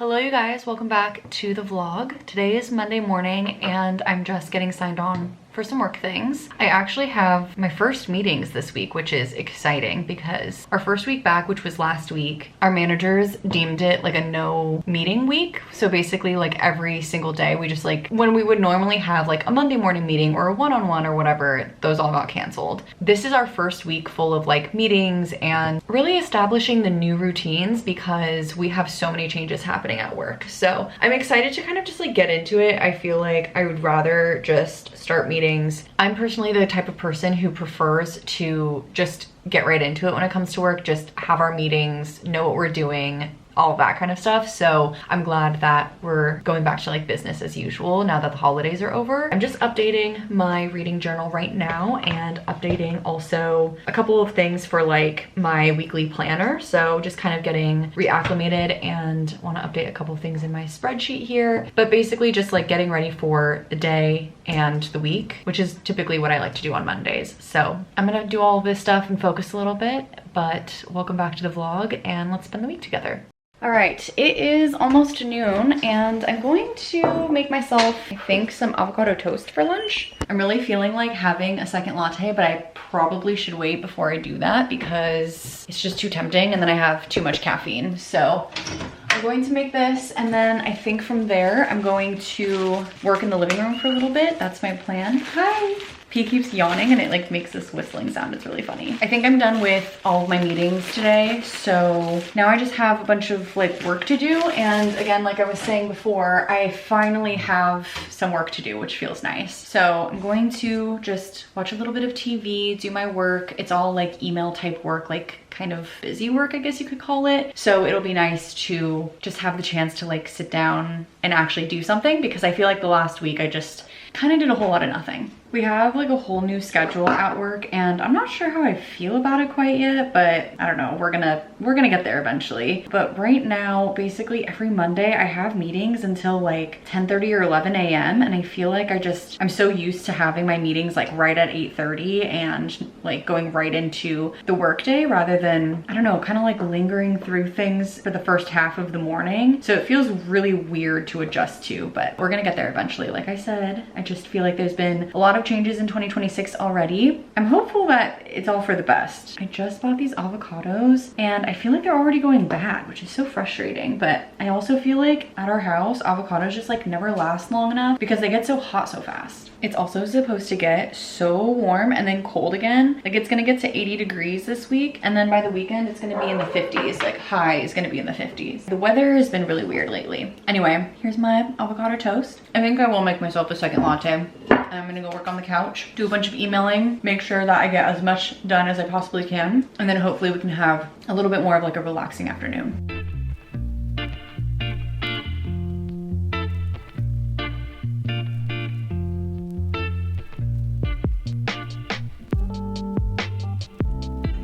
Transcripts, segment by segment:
Hello you guys, welcome back to the vlog. Today is Monday morning and I'm just getting signed on for some work things. I actually have my first meetings this week, which is exciting because our first week back, which was last week, our managers deemed it like a no meeting week. So basically like every single day, we just like, when we would normally have like a Monday morning meeting or a one-on-one or whatever, those all got canceled. This is our first week full of like meetings and really establishing the new routines because we have so many changes happening at work. So I'm excited to kind of just like get into it. I feel like I would rather just start meetings. I'm personally the type of person who prefers to just get right into it when it comes to work, just have our meetings, know what we're doing, all of that kind of stuff. So I'm glad that we're going back to like business as usual now that the holidays are over. I'm just updating my reading journal right now and updating also a couple of things for like my weekly planner. So just kind of getting reacclimated and want to update a couple of things in my spreadsheet here, but basically just like getting ready for the day and the week, which is typically what I like to do on Mondays. So I'm gonna do all of this stuff and focus a little bit, but welcome back to the vlog and let's spend the week together. All right, it is almost noon and I'm going to make myself, I think, some avocado toast for lunch. I'm really feeling like having a second latte, but I probably should wait before I do that because it's just too tempting and then I have too much caffeine. So I'm going to make this and then I think from there I'm going to work in the living room for a little bit. That's my plan. Hi. P keeps yawning and it like makes this whistling sound. It's really funny. I think I'm done with all of my meetings today. So now I just have a bunch of like work to do. And again, like I was saying before, I finally have some work to do, which feels nice. So I'm going to just watch a little bit of TV, do my work. It's all like email type work, like kind of busy work, I guess you could call it. So it'll be nice to just have the chance to like sit down and actually do something because I feel like the last week I just kind of did a whole lot of nothing. We have like a whole new schedule at work and I'm not sure how I feel about it quite yet, but I don't know, we're gonna get there eventually. But right now, basically every Monday I have meetings until like 10:30 or 11 a.m. and I feel like I'm so used to having my meetings like right at 8:30 and like going right into the workday rather than, I don't know, kind of like lingering through things for the first half of the morning. So it feels really weird to adjust to, but we're gonna get there eventually. Like I said, I just feel like there's been a lot of changes in 2026 already. I'm hopeful that it's all for the best. I just bought these avocados and I feel like they're already going bad, which is so frustrating. But I also feel like at our house, avocados just like never last long enough because they get so hot so fast. It's also supposed to get so warm and then cold again. Like it's gonna get to 80 degrees this week. And then by the weekend, it's gonna be in the 50s. Like high is gonna be in the 50s. The weather has been really weird lately. Anyway, here's my avocado toast. I think I will make myself a second latte. I'm gonna go work on the couch, do a bunch of emailing, make sure that I get as much done as I possibly can. And then hopefully we can have a little bit more of like a relaxing afternoon.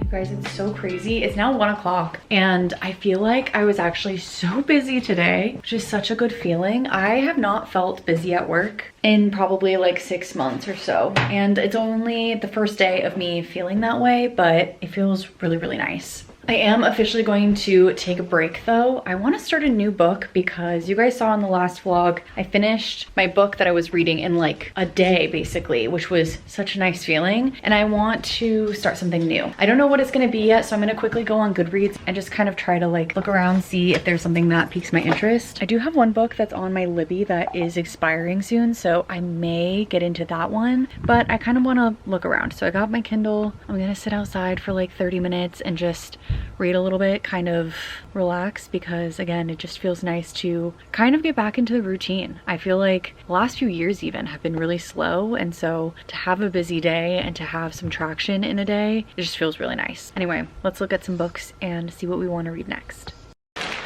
Guys, it's so crazy. It's now 1 o'clock and I feel like I was actually so busy today, which is such a good feeling. I have not felt busy at work in probably like 6 months or so. And it's only the first day of me feeling that way, but it feels really, really nice. I am officially going to take a break though. I want to start a new book because you guys saw in the last vlog, I finished my book that I was reading in like a day basically, which was such a nice feeling. And I want to start something new. I don't know what it's going to be yet, so I'm going to quickly go on Goodreads and just kind of try to like look around, see if there's something that piques my interest. I do have one book that's on my Libby that is expiring soon, so I may get into that one, but I kind of want to look around. So I got my Kindle. I'm going to sit outside for like 30 minutes and just read a little bit, kind of relax, because again, it just feels nice to kind of get back into the routine. I feel like the last few years even have been really slow, and so to have a busy day and to have some traction in a day, it just feels really nice. Anyway, let's look at some books and see what we want to read next.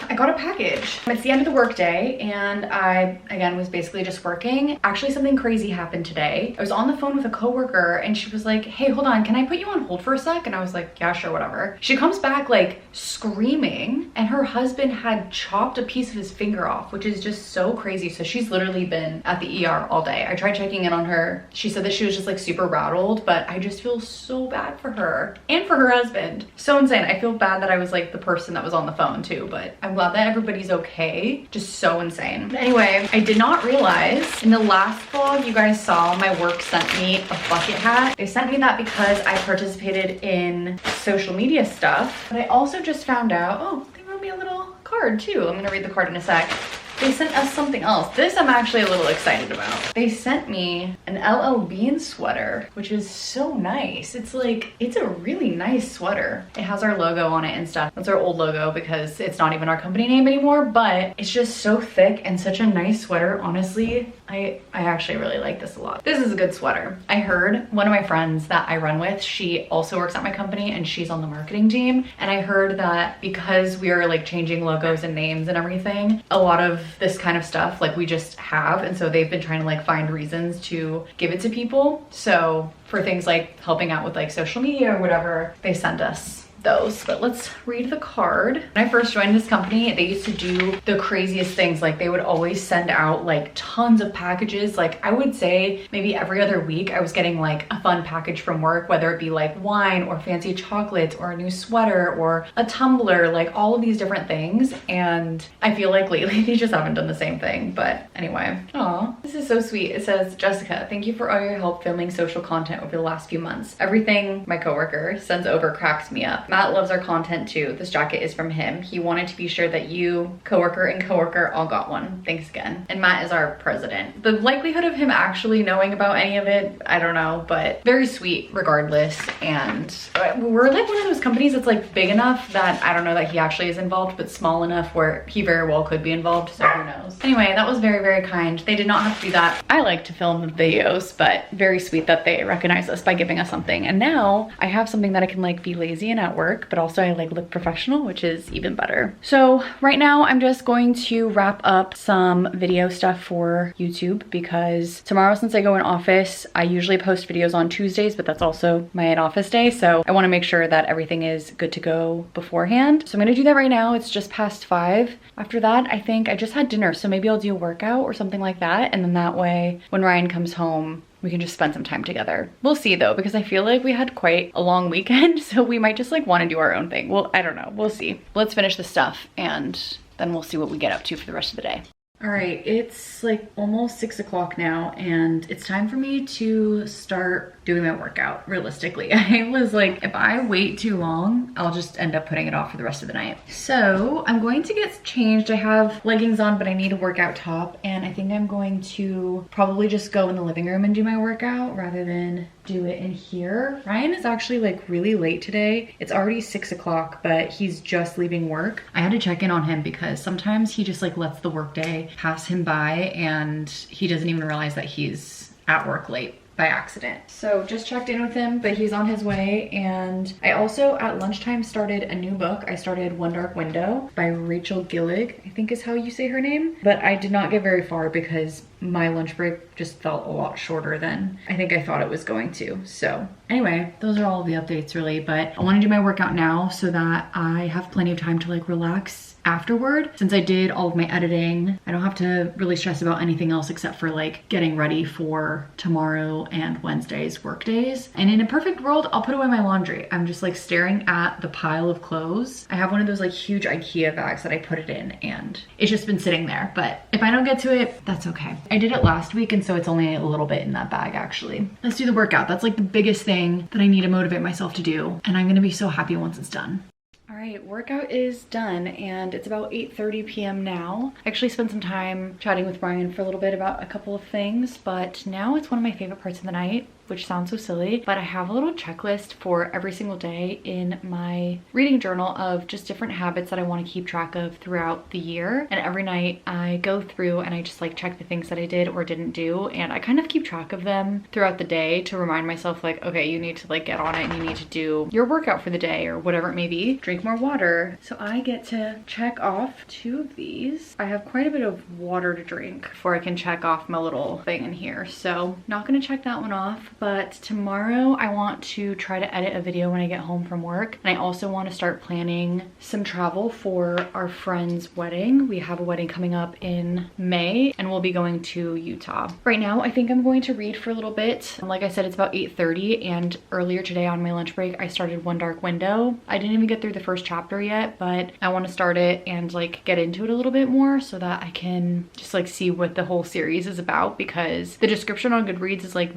I got a package. It's the end of the workday and I, again, was basically just working. Actually, something crazy happened today. I was on the phone with a coworker and she was like, hey, hold on, can I put you on hold for a sec? And I was like, yeah, sure, whatever. She comes back like screaming and her husband had chopped a piece of his finger off, which is just so crazy. So she's literally been at the ER all day. I tried checking in on her. She said that she was just like super rattled, but I just feel so bad for her and for her husband. So insane. I feel bad that I was like the person that was on the phone too, but I'm glad glad that everybody's okay. Just so insane. But anyway, I did not realize in the last vlog you guys saw my work sent me a bucket hat. They sent me that because I participated in social media stuff. But I also just found out, oh, they wrote me a little card too. I'm gonna read the card in a sec. They sent us something else. This I'm actually a little excited about. They sent me an LL Bean sweater, which is so nice. It's like, it's a really nice sweater. It has our logo on it and stuff. That's our old logo because it's not even our company name anymore, but it's just so thick and such a nice sweater. Honestly, I actually really like this a lot. This is a good sweater. I heard one of my friends that I run with, she also works at my company and she's on the marketing team. And I heard that because we are like changing logos and names and everything, a lot of this kind of stuff like we just have, and so they've been trying to like find reasons to give it to people. So for things like helping out with like social media or whatever, they send us those. But let's read the card. When I first joined this company, they used to do the craziest things. Like they would always send out like tons of packages. Like I would say maybe every other week I was getting like a fun package from work, whether it be like wine or fancy chocolates or a new sweater or a tumbler, like all of these different things. And I feel like lately they just haven't done the same thing. But anyway, oh, this is so sweet. It says, Jessica, thank you for all your help filming social content over the last few months. Everything my coworker sends over cracks me up. Matt loves our content too. This jacket is from him. He wanted to be sure that you, coworker and coworker, all got one. Thanks again. And Matt is our president. The likelihood of him actually knowing about any of it, I don't know, but very sweet regardless. And we're like one of those companies that's like big enough that I don't know that he actually is involved, but small enough where he very well could be involved, so who knows. Anyway, that was very, very kind. They did not have to do that. I like to film the videos, but very sweet that they recognize us by giving us something. And now I have something that I can like be lazy and at work, but also I like look professional, which is even better. So right now I'm just going to wrap up some video stuff for YouTube because tomorrow, since I go in office, I usually post videos on Tuesdays, but that's also my in-office day. So I want to make sure that everything is good to go beforehand. So I'm going to do that right now. It's just past 5. After that, I think I just had dinner, so maybe I'll do a workout or something like that. And then that way, when Ryan comes home, we can just spend some time together. We'll see though, because I feel like we had quite a long weekend, so we might just like want to do our own thing. Well, I don't know, we'll see. Let's finish this stuff and then we'll see what we get up to for the rest of the day. All right, it's like almost 6 o'clock now and it's time for me to start doing my workout. Realistically, I was like, if I wait too long, I'll just end up putting it off for the rest of the night. So I'm going to get changed. I have leggings on, but I need a workout top. And I think I'm going to probably just go in the living room and do my workout rather than do it in here. Ryan is actually like really late today. It's already 6 o'clock, but he's just leaving work. I had to check in on him because sometimes he just like lets the workday pass him by and he doesn't even realize that he's at work late by accident. So just checked in with him, but he's on his way. And I also at lunchtime started a new book. I started One Dark Window by Rachel Gillig, I think is how you say her name. But I did not get very far because my lunch break just felt a lot shorter than I think I thought it was going to. So anyway, those are all the updates really, but I want to do my workout now so that I have plenty of time to like relax afterward. Since I did all of my editing, I don't have to really stress about anything else except for like getting ready for tomorrow and Wednesday's work days. And in a perfect world, I'll put away my laundry. I'm just like staring at the pile of clothes. I have one of those like huge IKEA bags that I put it in and it's just been sitting there. But if I don't get to it, that's okay. I did it last week and so it's only a little bit in that bag actually. Let's do the workout. That's like the biggest thing that I need to motivate myself to do. And I'm gonna be so happy once it's done. All right, workout is done and it's about 8:30 p.m. now. I actually spent some time chatting with Ryan for a little bit about a couple of things, but now it's one of my favorite parts of the night, which sounds so silly, but I have a little checklist for every single day in my reading journal of just different habits that I want to keep track of throughout the year. And every night I go through and I just like check the things that I did or didn't do, and I kind of keep track of them throughout the day to remind myself like, okay, you need to like get on it and you need to do your workout for the day or whatever it may be. Drink more water. So I get to check off 2 of these. I have quite a bit of water to drink before I can check off my little thing in here. So not gonna check that one off, but tomorrow I want to try to edit a video when I get home from work. And I also want to start planning some travel for our friend's wedding. We have a wedding coming up in May and we'll be going to Utah. Right now, I think I'm going to read for a little bit. Like I said, it's about 8:30, and earlier today on my lunch break, I started One Dark Window. I didn't even get through the first chapter yet, but I want to start it and like get into it a little bit more so that I can just like see what the whole series is about, because the description on Goodreads is like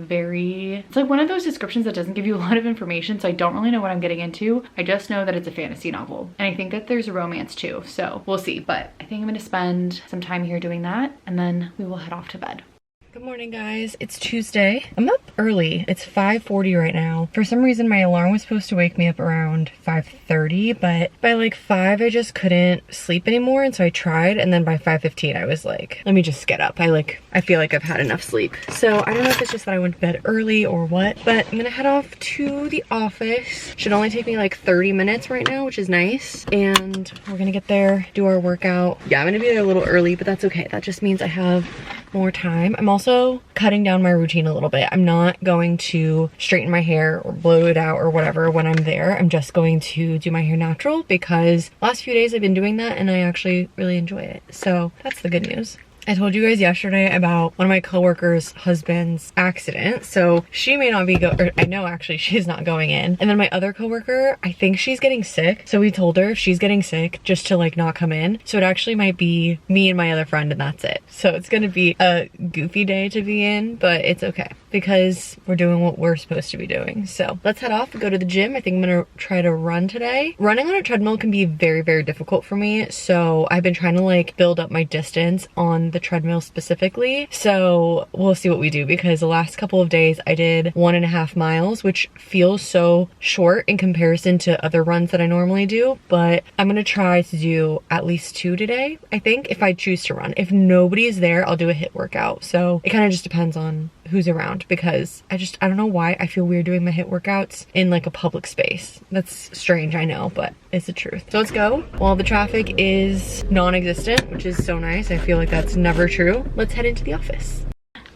it's like one of those descriptions that doesn't give you a lot of information, so I don't really know what I'm getting into. I just know that it's a fantasy novel, and I think that there's a romance too, so we'll see. But I think I'm gonna spend some time here doing that, and then we will head off to bed. Good morning, guys. It's Tuesday. I'm up early. It's 5:40 right now. For some reason, my alarm was supposed to wake me up around 5:30, but by like 5, I just couldn't sleep anymore, and so I tried, and then by 5:15, I was like, let me just get up. I feel like I've had enough sleep. So I don't know if it's just that I went to bed early or what, but I'm gonna head off to the office. Should only take me like 30 minutes right now, which is nice, and we're gonna get there, do our workout. Yeah, I'm gonna be there a little early, but that's okay. That just means I have more time. I'm also cutting down my routine a little bit. I'm not going to straighten my hair or blow it out or whatever when I'm there. I'm just going to do my hair natural, because last few days I've been doing that and I actually really enjoy it. So that's the good news. I told you guys yesterday about one of my coworkers' husband's accident. So she may not be I know actually she's not going in. And then my other coworker, I think she's getting sick. So we told her if she's getting sick just to like not come in. So it actually might be me and my other friend, and that's it. So it's gonna be a goofy day to be in, but it's okay because we're doing what we're supposed to be doing. So let's head off and go to the gym. I think I'm gonna try to run today. Running on a treadmill can be very, very difficult for me. So I've been trying to like build up my distance on the treadmill specifically. So we'll see what we do, because the last couple of days I did 1.5 miles, which feels so short in comparison to other runs that I normally do, but I'm gonna try to do at least 2 today, I think, if I choose to run. If nobody is there, I'll do a HIIT workout. So it kind of just depends on who's around, because I don't know why I feel weird doing my HIIT workouts in like a public space. That's strange, I know, but it's the truth. So let's go. Well, the traffic is non-existent, which is so nice. I feel like that's never true. Let's head into the office.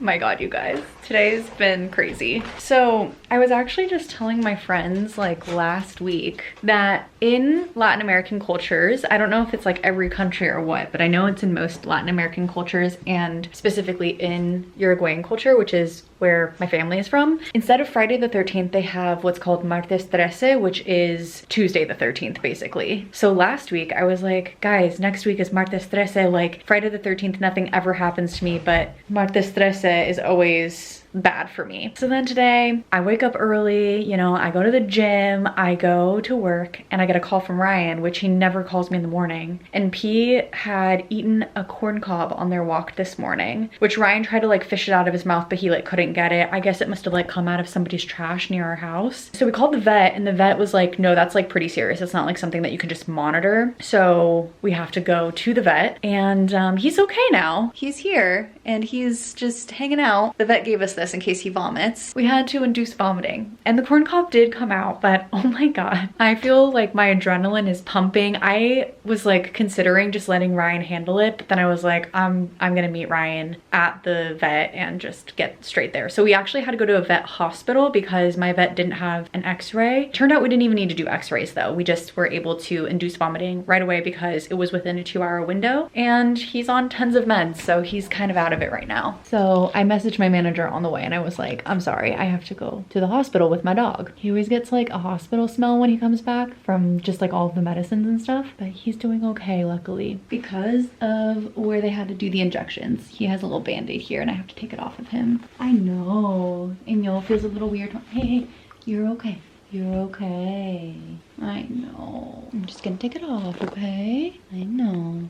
My God, you guys, today's been crazy. So I was actually just telling my friends like last week that in Latin American cultures, I don't know if it's like every country or what, but I know it's in most Latin American cultures, and specifically in Uruguayan culture, which is where my family is from. Instead of Friday the 13th, they have what's called Martes 13, which is Tuesday the 13th, basically. So last week I was like, guys, next week is Martes 13, like Friday the 13th, nothing ever happens to me, but Martes 13 is always bad for me. So then today I wake up early, you know, I go to the gym, I go to work, and I get a call from Ryan, which he never calls me in the morning. And P had eaten a corn cob on their walk this morning, which Ryan tried to like fish it out of his mouth, but he like couldn't get it. I guess it must have like come out of somebody's trash near our house. So we called the vet, and the vet was like, no, that's like pretty serious. It's not like something that you can just monitor. So we have to go to the vet, and he's okay now. He's here and he's just hanging out. The vet gave us this in case he vomits. We had to induce vomiting, and the corn cob did come out, but oh my God, I feel like my adrenaline is pumping. I was like considering just letting Ryan handle it, but then I was like, I'm gonna meet Ryan at the vet and just get straight there. So we actually had to go to a vet hospital because my vet didn't have an x-ray. Turned out we didn't even need to do x-rays though. We just were able to induce vomiting right away because it was within a 2-hour window, and he's on tons of meds, so he's kind of out of it right now. So I messaged my manager on the way and I was like, I'm sorry, I have to go to the hospital with my dog. He always gets like a hospital smell when he comes back from just like all of the medicines and stuff, but he's doing okay, luckily, because of where they had to do the injections. He has a little band-aid here and I have to take it off of him. I know, and y'all feels a little weird. Hey, you're okay. You're okay. I know. I'm just gonna take it off, okay? I know.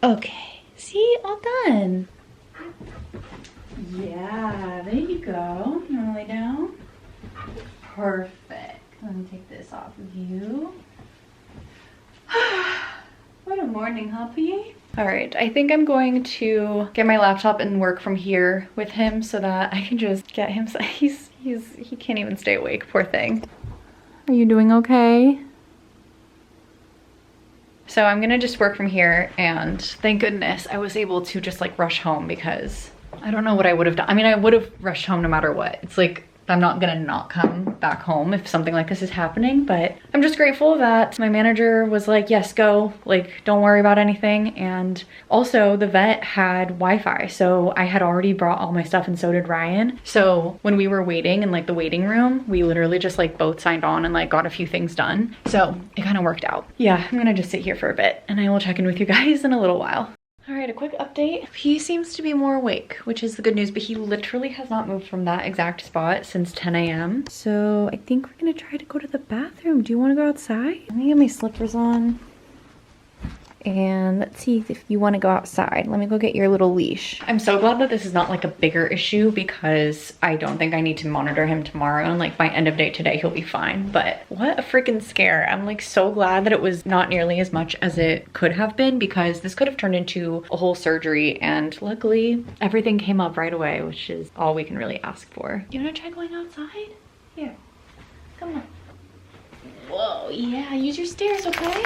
Okay, see, all done. Yeah, there you go. You wanna lay down? Perfect. Let me take this off of you. What a morning, Hoppy. All right, I think I'm going to get my laptop and work from here with him so that I can just get him. He can't even stay awake, poor thing. Are you doing okay? So I'm gonna just work from here, and thank goodness I was able to just like rush home because I don't know what I would have done. I mean, I would have rushed home no matter what. It's like, I'm not gonna not come back home if something like this is happening, but I'm just grateful that my manager was like, yes, go, like, don't worry about anything. And also the vet had Wi-Fi, so I had already brought all my stuff and so did Ryan. So when we were waiting in like the waiting room, we literally just like both signed on and like got a few things done. So it kind of worked out. Yeah, I'm gonna just sit here for a bit and I will check in with you guys in a little while. All right, a quick update. He seems to be more awake, which is the good news, but he literally has not moved from that exact spot since 10 a.m. So I think we're gonna try to go to the bathroom. Do you wanna go outside? Let me get my slippers on. And let's see if you want to go outside. Let me go get your little leash. I'm so glad that this is not like a bigger issue because I don't think I need to monitor him tomorrow, and like by end of day today he'll be fine. But what a freaking scare. I'm like so glad that it was not nearly as much as it could have been, because this could have turned into a whole surgery, and luckily everything came up right away, which is all we can really ask for. You wanna try going outside? Here, come on. Whoa, yeah, use your stairs, okay?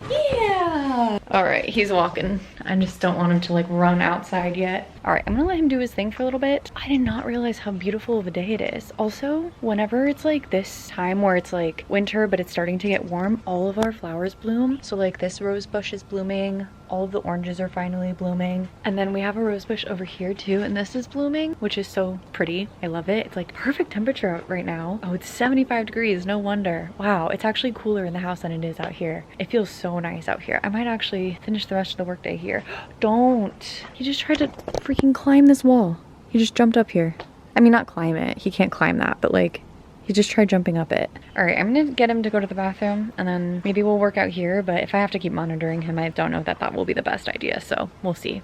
Yeah. All right, he's walking. I just don't want him to like run outside yet. All right, I'm gonna let him do his thing for a little bit. I did not realize how beautiful of a day it is. Also, whenever it's like this time where it's like winter, but it's starting to get warm, all of our flowers bloom. So like this rose bush is blooming. All of the oranges are finally blooming. And then we have a rose bush over here too, and this is blooming, which is so pretty. I love it. It's like perfect temperature out right now. Oh, it's 75 degrees, no wonder. Wow, it's actually cooler in the house than it is out here. It feels so nice out here. I might actually finish the rest of the workday here. Don't. He just tried to freaking climb this wall. He just jumped up here. I mean, not climb it. He can't climb that, but like, he just tried jumping up it. All right, I'm gonna get him to go to the bathroom and then maybe we'll work out here, but if I have to keep monitoring him, I don't know that that will be the best idea, so we'll see.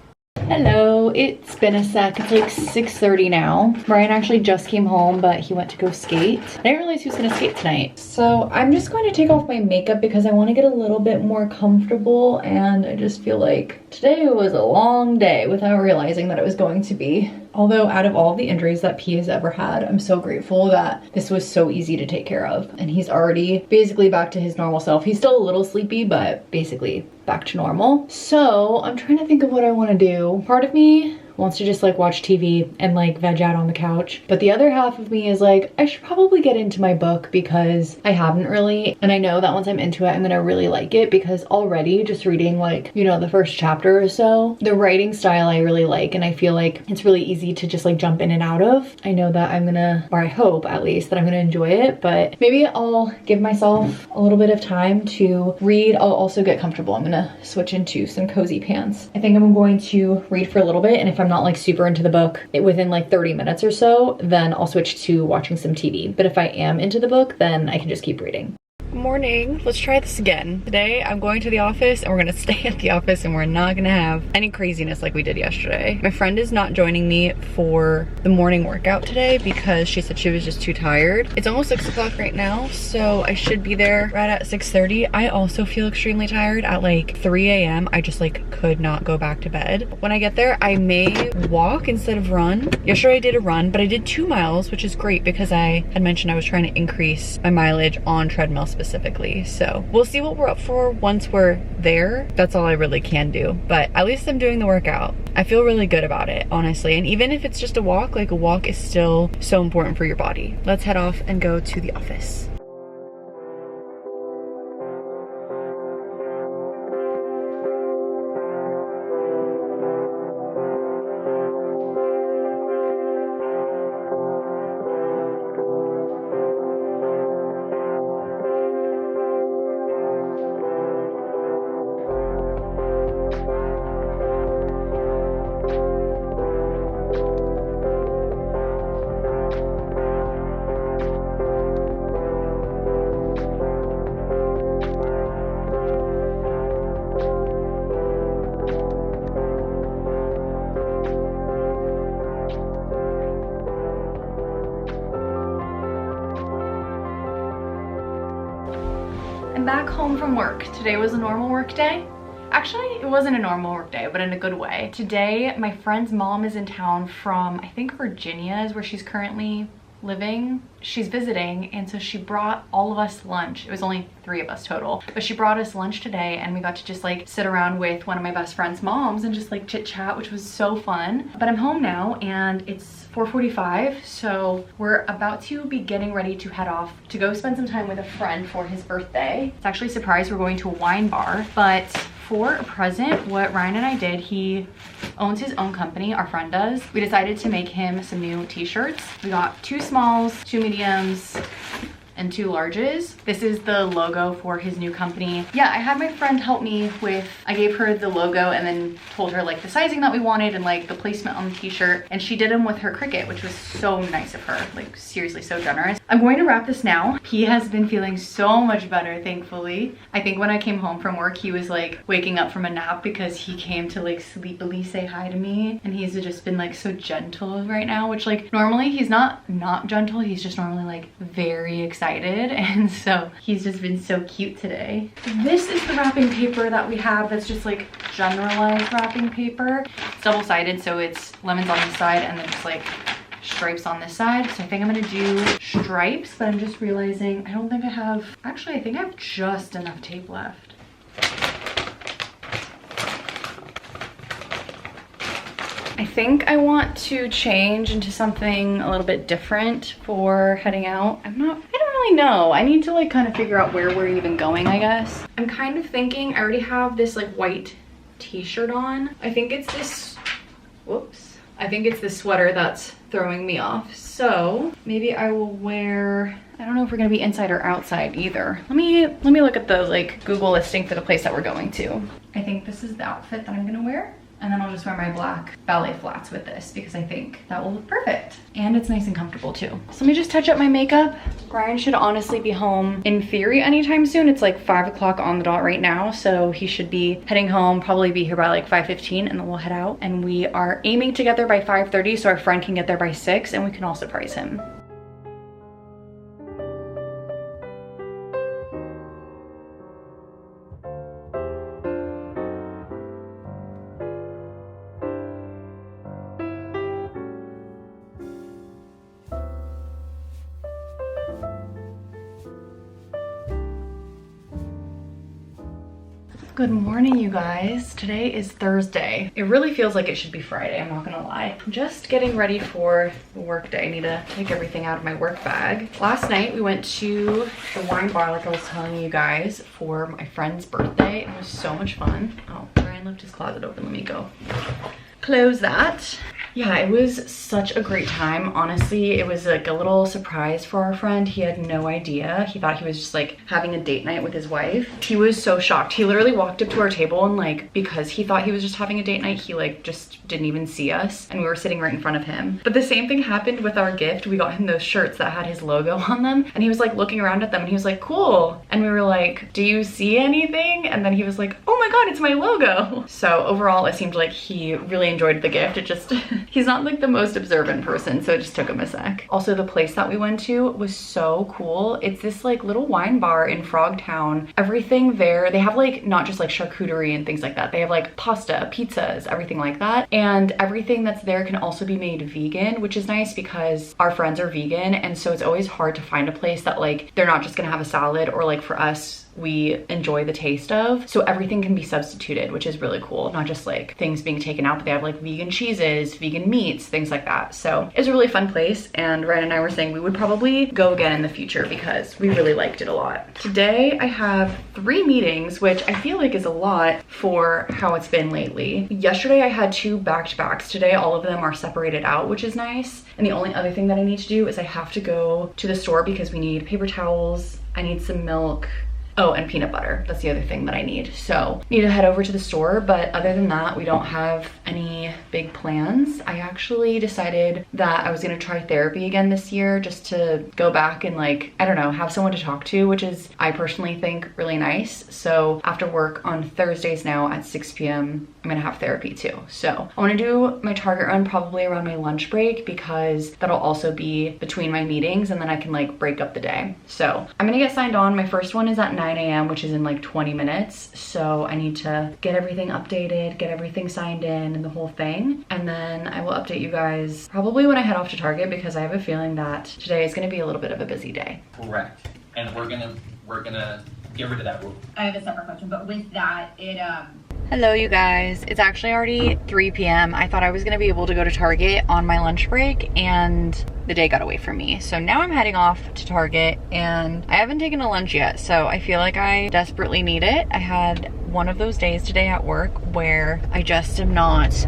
Hello, it's been a sec. It's like 6:30 now. Ryan actually just came home, but he went to go skate. I didn't realize he was gonna skate tonight. So I'm just going to take off my makeup because I want to get a little bit more comfortable, and I just feel like today was a long day without realizing that it was going to be. Although out of all the injuries that P has ever had, I'm so grateful that this was so easy to take care of. And he's already basically back to his normal self. He's still a little sleepy, but basically back to normal. So I'm trying to think of what I want to do. Part of me wants to just like watch TV and like veg out on the couch. But the other half of me is like, I should probably get into my book because I haven't really. And I know that once I'm into it, I'm gonna really like it, because already just reading like, you know, the first chapter or so, the writing style I really like. And I feel like it's really easy to just like jump in and out of. I know that I'm gonna, or I hope at least, that I'm gonna enjoy it, but maybe I'll give myself a little bit of time to read. I'll also get comfortable. I'm gonna switch into some cozy pants. I think I'm going to read for a little bit, and if I'm not like super into the book within like 30 minutes or so, then I'll switch to watching some TV. But if I am into the book, then I can just keep reading. Morning, let's try this again. Today I'm going to the office and we're gonna stay at the office, and we're not gonna have any craziness like we did yesterday. My friend is not joining me for the morning workout today because she said she was just too tired. It's almost 6 o'clock right now, so I should be there right at 6:30. I also feel extremely tired at like 3 a.m. I just like could not go back to bed. When I get there, I may walk instead of run. Yesterday I did a run, but I did 2 miles, which is great because I had mentioned I was trying to increase my mileage on treadmill specifically. So we'll see what we're up for once we're there. That's all I really can do, but at least I'm doing the workout. I feel really good about it, honestly. And even if it's just a walk, like a walk is still so important for your body. Let's head off and go to the office. I'm back home from work. Today was a normal work day. Actually, it wasn't a normal work day, but in a good way. Today, my friend's mom is in town from, I think Virginia is where she's currently living, she's visiting, and so she brought all of us lunch. It was only 3 of us total, but she brought us lunch today, and we got to just like sit around with one of my best friend's moms and just like chit chat, which was so fun. But I'm home now and it's 4:45, so we're about to be getting ready to head off to go spend some time with a friend for his birthday. It's actually a surprise. We're going to a wine bar, but for a present, what Ryan and I did, he owns his own company, our friend does. We decided to make him some new t-shirts. We got 2 smalls, 2 mediums, and 2 larges. This is the logo for his new company. Yeah, I had my friend help me with, I gave her the logo and then told her like the sizing that we wanted and like the placement on the t-shirt, and she did them with her Cricut, which was so nice of her. Like seriously, so generous. I'm going to wrap this now. He has been feeling so much better, thankfully. I think when I came home from work, he was like waking up from a nap because he came to like sleepily say hi to me, and he's just been like so gentle right now, which like normally he's not gentle, he's just normally like very excited, and so he's just been so cute today. This is the wrapping paper that we have that's just like generalized wrapping paper. It's double-sided, so it's lemons on this side and then just like stripes on this side. So I think I'm gonna do stripes, but I'm just realizing I don't think I have, actually I think I have just enough tape left. I think I want to change into something a little bit different for heading out. I don't really know. I need to like kind of figure out where we're even going, I guess. I'm kind of thinking I already have this like white t-shirt on. I think it's this, whoops. I think it's this sweater that's throwing me off. So maybe I will wear, I don't know if we're gonna be inside or outside either. Let me look at the like Google listing for the place that we're going to. I think this is the outfit that I'm gonna wear. And then I'll just wear my black ballet flats with this because I think that will look perfect. And it's nice and comfortable too. So let me just touch up my makeup. Ryan should honestly be home in theory anytime soon. It's like 5 o'clock on the dot right now. So he should be heading home, probably be here by like 5:15, and then we'll head out. And we are aiming to get there by 5:30 so our friend can get there by 6 and we can all surprise him. Good morning, you guys. Today is Thursday. It really feels like it should be Friday, I'm not gonna lie. I'm just getting ready for the work day. I need to take everything out of my work bag. Last night we went to the wine bar, like I was telling you guys, for my friend's birthday. It was so much fun. Oh, Ryan left his closet open. Let me go close that. Yeah, it was such a great time. Honestly, it was like a little surprise for our friend. He had no idea. He thought he was just like having a date night with his wife. He was so shocked. He literally walked up to our table and like, because he thought he was just having a date night, he like just didn't even see us and we were sitting right in front of him. But the same thing happened with our gift. We got him those shirts that had his logo on them and he was like looking around at them and he was like, cool. And we were like, do you see anything? And then he was like, oh my God, it's my logo. So overall, it seemed like he really enjoyed the gift. It just, he's not like the most observant person, so it just took him a sec. Also, the place that we went to was so cool. It's this like little wine bar in Frogtown. Everything there, they have like not just like charcuterie and things like that. They have like pasta, pizzas, everything like that. And everything that's there can also be made vegan, which is nice because our friends are vegan. And so it's always hard to find a place that like, they're not just gonna have a salad, or like for us, we enjoy the taste of. So everything can be substituted, which is really cool. Not just like things being taken out, but they have like vegan cheeses, vegan meats, things like that. So it's a really fun place. And Ryan and I were saying we would probably go again in the future because we really liked it a lot. Today I have 3 meetings, which I feel like is a lot for how it's been lately. Yesterday I had 2 back-to-backs. Today all of them are separated out, which is nice. And the only other thing that I need to do is I have to go to the store because we need paper towels, I need some milk, oh, and peanut butter. That's the other thing that I need. So need to head over to the store, but other than that, we don't have any big plans. I actually decided that I was gonna try therapy again this year just to go back and like, I don't know, have someone to talk to, which is, I personally think, really nice. So after work on Thursdays now at 6 p.m., I'm gonna have therapy too. So I wanna do my Target run probably around my lunch break because that'll also be between my meetings and then I can like break up the day. So I'm gonna get signed on. My first one is at 9 a.m., which is in like 20 minutes. So I need to get everything updated, get everything signed in and the whole thing. And then I will update you guys probably when I head off to Target because I have a feeling that today is gonna be a little bit of a busy day. Correct. And we're gonna get rid of that rule. I have a separate question, but with that, Hello you guys, it's actually already 3 p.m. I thought I was gonna be able to go to Target on my lunch break and the day got away from me. So now I'm heading off to Target and I haven't taken a lunch yet, so I feel like I desperately need it. I had one of those days today at work where I just am not,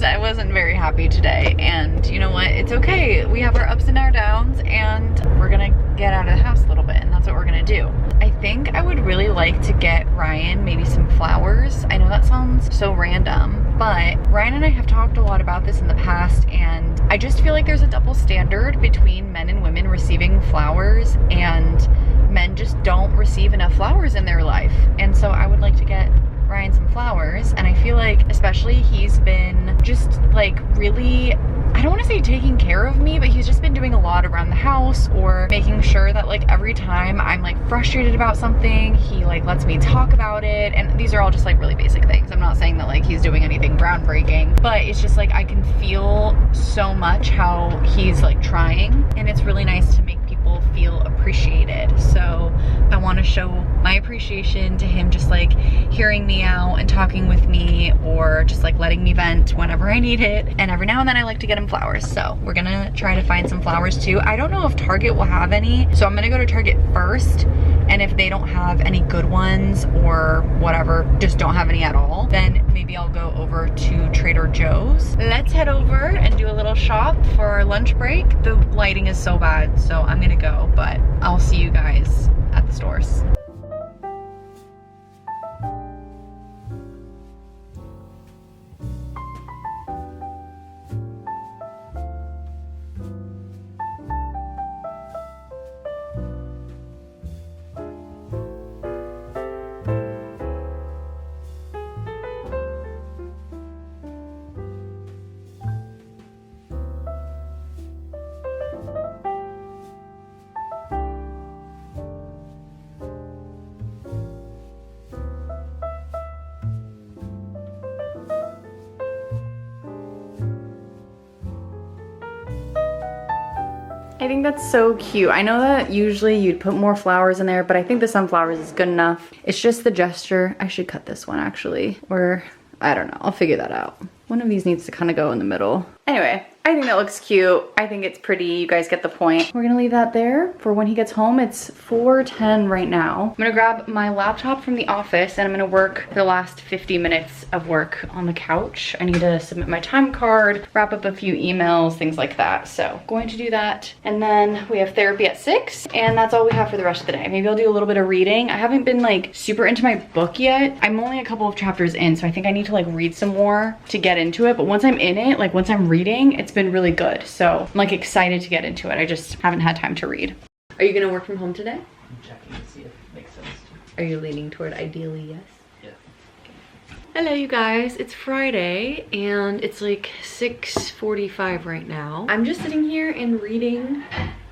I wasn't very happy today, and you know what, it's okay. We have our ups and our downs and we're gonna get out of the house a little bit and that's what we're gonna do. I think I would really like to get Ryan maybe some flowers. I know that sounds so random, but Ryan and I have talked a lot about this in the past and I just feel like there's a double standard between men and women receiving flowers, and men just don't receive enough flowers in their life. And so I would like to get Ryan some flowers, and I feel like especially he's been just like really, I don't want to say taking care of me, but he's just been doing a lot around the house or making sure that like every time I'm like frustrated about something, he like lets me talk about it. And these are all just like really basic things. I'm not saying that like he's doing anything groundbreaking, but it's just like I can feel so much how he's like trying, and it's really nice to make people feel appreciated. So I want to show my appreciation to him, just like hearing me out and talking with me, or just like letting me vent whenever I need it. And every now and then I like to get him flowers, so we're gonna try to find some flowers too. I don't know if Target will have any, so I'm gonna go to Target first, and if they don't have any good ones or whatever, just don't have any at all, then maybe I'll go over to Trader Joe's. Let's head over and do a little shop for our lunch break. The lighting is so bad, so I'm gonna go, but I'll see you guys at the stores. I think that's so cute. I know that usually you'd put more flowers in there, but I think the sunflowers is good enough. It's just the gesture. I should cut this one actually, or I don't know, I'll figure that out. One of these needs to kind of go in the middle. Anyway, I think that looks cute. I think it's pretty. You guys get the point. We're gonna leave that there for when he gets home. It's 4:10 right now. I'm gonna grab my laptop from the office and I'm gonna work the last 50 minutes of work on the couch. I need to submit my time card, wrap up a few emails, things like that. So going to do that. And then we have therapy at 6, and that's all we have for the rest of the day. Maybe I'll do a little bit of reading. I haven't been like super into my book yet. I'm only a couple of chapters in, so I think I need to like read some more to get into it. But once I'm in it, like once I'm reading, it's been really good. So I'm like excited to get into it. I just haven't had time to read. Are you gonna work from home today? I'm checking to see if it makes sense to. Are you leaning toward ideally yes? Yeah. Okay. Hello you guys, it's Friday and it's like 6:45 right now. I'm just sitting here and reading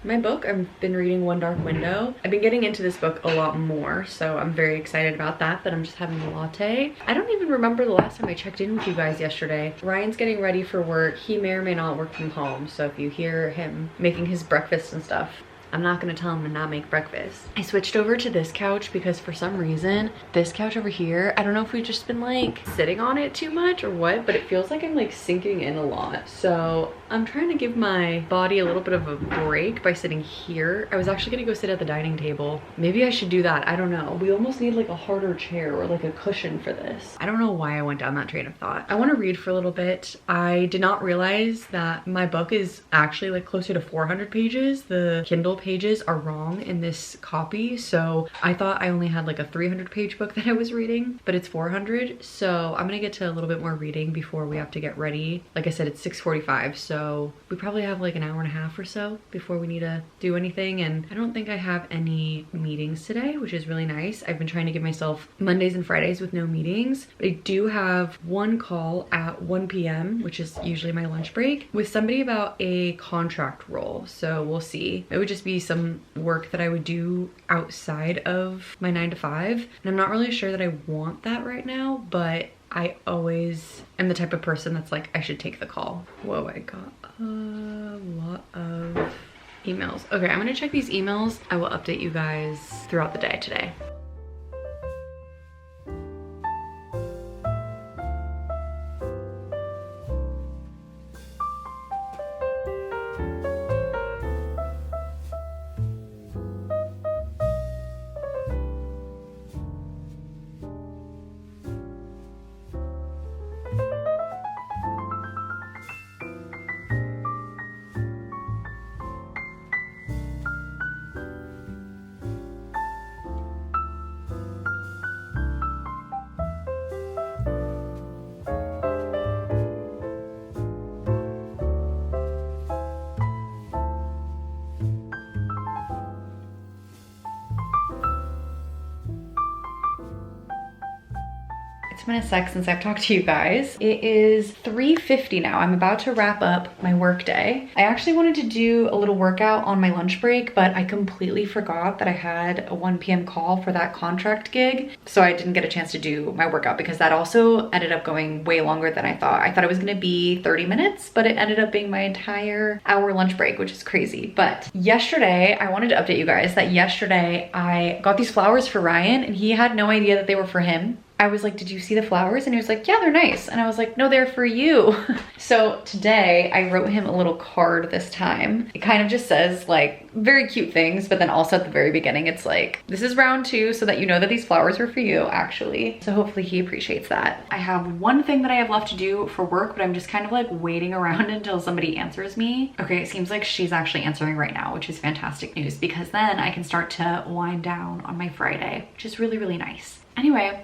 my book. I've been reading One Dark Window. I've been getting into this book a lot more, so I'm very excited about that, but I'm just having a latte. I don't even remember the last time I checked in with you guys yesterday. Ryan's getting ready for work. He may or may not work from home, so if you hear him making his breakfast and stuff, I'm not gonna tell him to not make breakfast. I switched over to this couch because for some reason, this couch over here, I don't know if we've just been like sitting on it too much or what, but it feels like I'm like sinking in a lot. So I'm trying to give my body a little bit of a break by sitting here. I was actually gonna go sit at the dining table. Maybe I should do that, I don't know. We almost need like a harder chair or like a cushion for this. I don't know why I went down that train of thought. I wanna read for a little bit. I did not realize that my book is actually like closer to 400 pages. The Kindle pages are wrong in this copy. So I thought I only had like a 300-page book that I was reading, but it's 400. So I'm gonna get to a little bit more reading before we have to get ready. Like I said, it's 6:45, so we probably have like an hour and a half or so before we need to do anything. And I don't think I have any meetings today, which is really nice. I've been trying to give myself Mondays and Fridays with no meetings, but I do have one call at 1 p.m., which is usually my lunch break, with somebody about a contract role. So we'll see. It would just be some work that I would do outside of my 9 to 5. And I'm not really sure that I want that right now, but I always am the type of person that's like, I should take the call. Whoa, I got a lot of emails. Okay, I'm gonna check these emails. I will update you guys throughout the day today. It's been a sec since I've talked to you guys. It is 3:50 now. I'm about to wrap up my work day. I actually wanted to do a little workout on my lunch break, but I completely forgot that I had a 1 p.m. call for that contract gig. So I didn't get a chance to do my workout because that also ended up going way longer than I thought. I thought it was gonna be 30 minutes, but it ended up being my entire hour lunch break, which is crazy. But yesterday, I wanted to update you guys that yesterday I got these flowers for Ryan and he had no idea that they were for him. I was like, did you see the flowers? And he was like, yeah, they're nice. And I was like, no, they're for you. So today I wrote him a little card this time. It kind of just says like very cute things, but then also at the very beginning, it's like, this is round 2 so that you know that these flowers are for you actually. So hopefully he appreciates that. I have one thing that I have left to do for work, but I'm just kind of like waiting around until somebody answers me. Okay, it seems like she's actually answering right now, which is fantastic news because then I can start to wind down on my Friday, which is really, really nice. Anyway,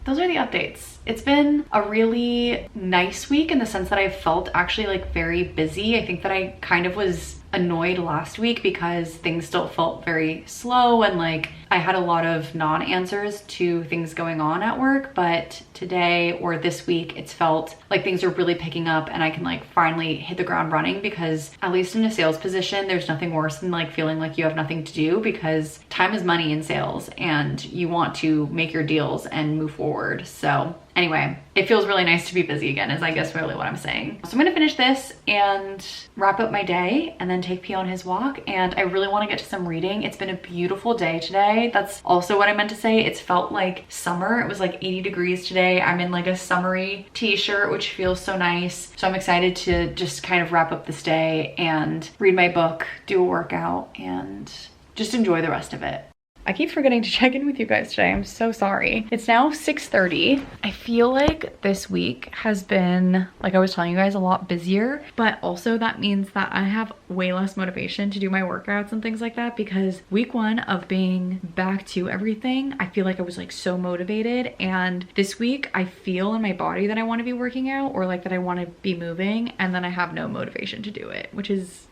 those are the updates. It's been a really nice week in the sense that I felt actually like very busy. I think that I kind of was annoyed last week because things still felt very slow and like I had a lot of non-answers to things going on at work, but today or this week it's felt like things are really picking up and I can like finally hit the ground running because at least in a sales position there's nothing worse than like feeling like you have nothing to do because time is money in sales and you want to make your deals and move forward. So anyway, it feels really nice to be busy again is I guess really what I'm saying. So I'm gonna finish this and wrap up my day and then take P on his walk, and I really wanna get to some reading. It's been a beautiful day today. That's also what I meant to say. It's felt like summer. It was like 80 degrees today. I'm in like a summery t-shirt, which feels so nice. So I'm excited to just kind of wrap up this day and read my book, do a workout, and just enjoy the rest of it. I keep forgetting to check in with you guys today. I'm so sorry. It's now 6:30. I feel like this week has been, like I was telling you guys, a lot busier, but also that means that I have way less motivation to do my workouts and things like that because week 1 of being back to everything, I feel like I was like so motivated, and this week I feel in my body that I want to be working out or like that I want to be moving, and then I have no motivation to do it, which is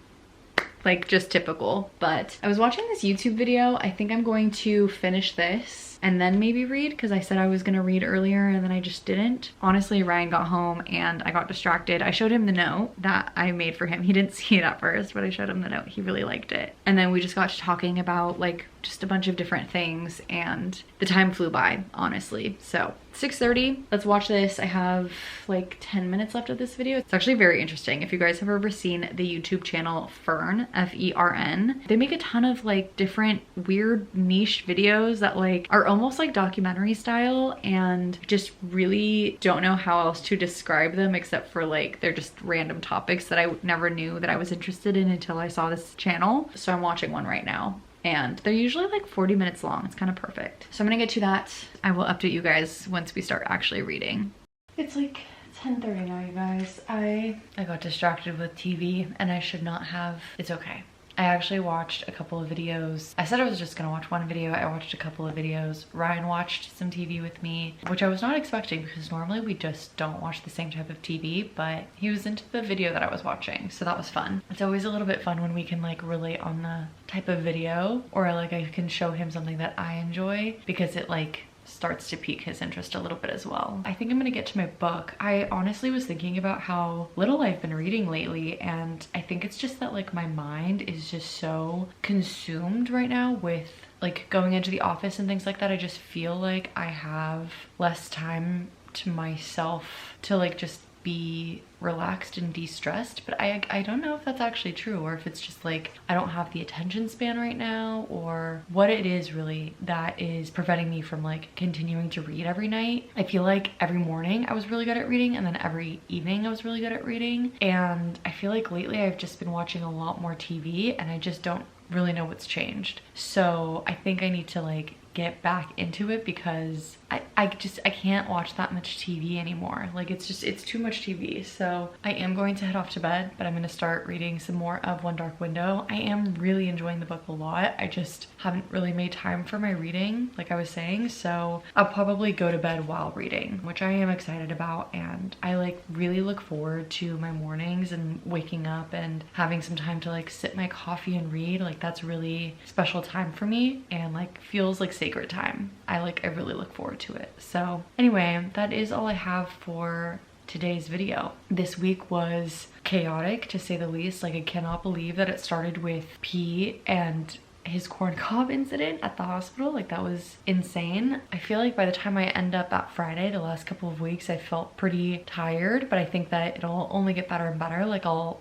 like just typical. But I was watching this YouTube video. I think I'm going to finish this and then maybe read because I said I was gonna read earlier and then I just didn't. Honestly, Ryan got home and I got distracted. I showed him the note that I made for him. He didn't see it at first, but I showed him the note. He really liked it. And then we just got to talking about like just a bunch of different things and the time flew by, honestly. So 6:30, let's watch this. I have like 10 minutes left of this video. It's actually very interesting. If you guys have ever seen the YouTube channel Fern, F-E-R-N, they make a ton of like different weird niche videos that like are almost like documentary style, and just really don't know how else to describe them except for like they're just random topics that I never knew that I was interested in until I saw this channel. So I'm watching one right now. And they're usually like 40 minutes long. It's kind of perfect. So I'm gonna get to that. I will update you guys once we start actually reading. It's like 10:30 now, you guys. I got distracted with TV and I should not have. It's okay. I actually watched a couple of videos. I said I was just gonna watch one video. I watched a couple of videos. Ryan watched some TV with me, which I was not expecting because normally we just don't watch the same type of TV, but he was into the video that I was watching, so that was fun. It's always a little bit fun when we can like relate on the type of video, or like I can show him something that I enjoy, because it like starts to pique his interest a little bit as well. I think I'm gonna get to my book. I honestly was thinking about how little I've been reading lately, and I think it's just that like my mind is just so consumed right now with like going into the office and things like that. I just feel like I have less time to myself to like just be relaxed and de-stressed, but I don't know if that's actually true, or if it's just like I don't have the attention span right now, or what it is really that is preventing me from like continuing to read every night. I feel like every morning I was really good at reading, and then every evening I was really good at reading, and I feel like lately I've just been watching a lot more TV, and I just don't really know what's changed. So I think I need to like get back into it, because I can't watch that much TV anymore. Like it's too much TV. So I am going to head off to bed, but I'm going to start reading some more of One Dark Window. I am really enjoying the book a lot. I just haven't really made time for my reading, like I was saying. So I'll probably go to bed while reading, which I am excited about. And I like really look forward to my mornings and waking up and having some time to like sip my coffee and read. Like that's really special time for me, and like feels like sacred time. I really look forward to it. So anyway, that is all I have for today's video. This week was chaotic, to say the least. Like I cannot believe that it started with P and his corn cob incident at the hospital. Like that was insane. I feel like by the time I end up at Friday, the last couple of weeks, I felt pretty tired, but I think that it'll only get better and better. Like I'll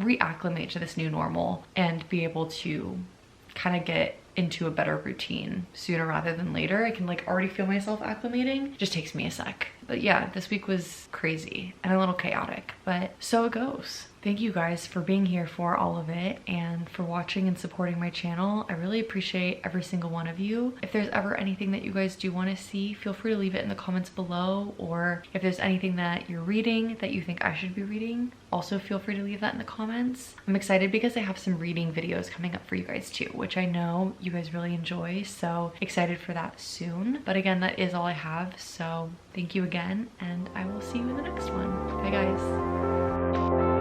reacclimate to this new normal and be able to kind of get into a better routine sooner rather than later. I can like already feel myself acclimating. It just takes me a sec. But yeah, this week was crazy and a little chaotic, but so it goes. Thank you guys for being here for all of it and for watching and supporting my channel. I really appreciate every single one of you. If there's ever anything that you guys do want to see, feel free to leave it in the comments below, or if there's anything that you're reading that you think I should be reading, also feel free to leave that in the comments. I'm excited because I have some reading videos coming up for you guys too, which I know you guys really enjoy, so excited for that soon. But again, that is all I have, so thank you again, and I will see you in the next one. Bye guys.